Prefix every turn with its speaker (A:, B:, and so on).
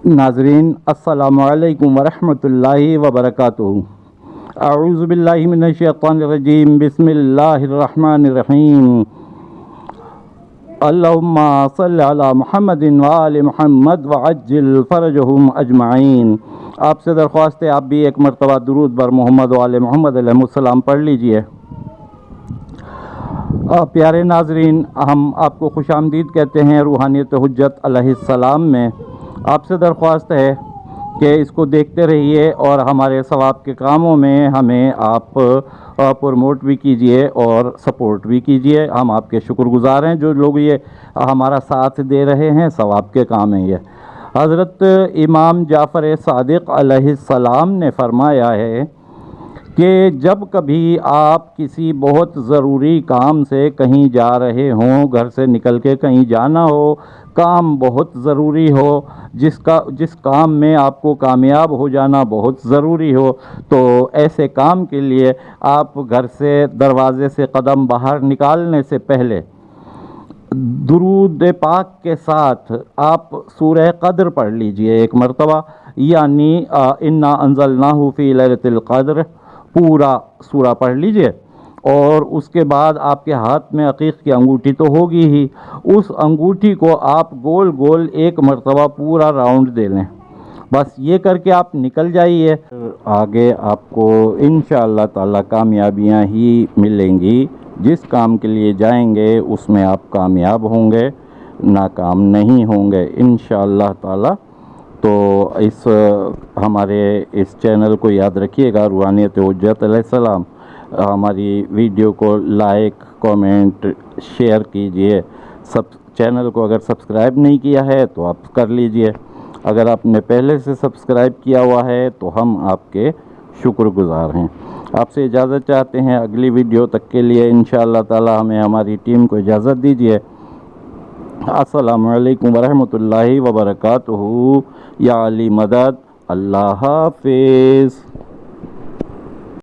A: नाज़रीन अस्सलामु अलैकुम वरहमतुल्लाहि वबरकातुहू। अऊज़ु बिल्लाहि मिनश्शैतानिर्रजीम बिस्मिल्लाहिर्रहमानिर्रहीम। अल्लाहुम्मा सल्लि अला मुहम्मदिन व आलि मुहम्मद व अज्जिल फरजहुम अजमाइन। आपसे दरख्वास्त है आप भी एक मरतबा दुरूद बर मोहम्मद व आले मोहम्मद अलैहिस्सलाम पढ़ लीजिए। प्यारे नाज़रीन, हम आपको खुशामदीद कहते हैं रूहानियत हुज्जत अलैहिस्सलाम में। आपसे दरख्वास्त है कि इसको देखते रहिए और हमारे सवाब के कामों में हमें आप प्रमोट भी कीजिए और सपोर्ट भी कीजिए। हम आपके शुक्रगुज़ार हैं जो लोग ये हमारा साथ दे रहे हैं। सवाब के काम है ये। हज़रत इमाम जाफ़र सादिक़ अलैहिस्सलाम ने फरमाया है कि जब कभी आप किसी बहुत ज़रूरी काम से कहीं जा रहे हों, घर से निकल के कहीं जाना हो, काम बहुत ज़रूरी हो, जिस काम में आपको कामयाब हो जाना बहुत ज़रूरी हो, तो ऐसे काम के लिए आप घर से दरवाज़े से कदम बाहर निकालने से पहले दुरूद पाक के साथ आप सूरह क़द्र पढ़ लीजिए एक मरतबा, यानी इन्ना अंज़लनाहु फ़ी लैलतिल क़द्र पूरा सूरा पढ़ लीजिए। और उसके बाद आपके हाथ में अकीक़ की अंगूठी तो होगी ही, उस अंगूठी को आप गोल गोल एक मरतबा पूरा राउंड दे लें। बस ये करके आप निकल जाइए। आगे आपको इंशाअल्लाह ताला कामयाबियाँ ही मिलेंगी। जिस काम के लिए जाएंगे उसमें आप कामयाब होंगे, नाकाम नहीं होंगे इंशाअल्लाह ताला। तो हमारे इस चैनल को याद रखिएगा, रूहानियत हुज्जत अलैहिस्सलाम। हमारी वीडियो को लाइक, कमेंट, शेयर कीजिए। सब चैनल को अगर सब्सक्राइब नहीं किया है तो आप कर लीजिए। अगर आपने पहले से सब्सक्राइब किया हुआ है तो हम आपके शुक्रगुज़ार हैं। आपसे इजाज़त चाहते हैं। अगली वीडियो तक के लिए इंशाअल्लाह ताला हमें हमारी टीम को इजाज़त दीजिए। अस्सलामु अलैकुम वरहमतुल्लाहि वबरकातुहू। या अली मदद। अल्लाह हाफ़िज़।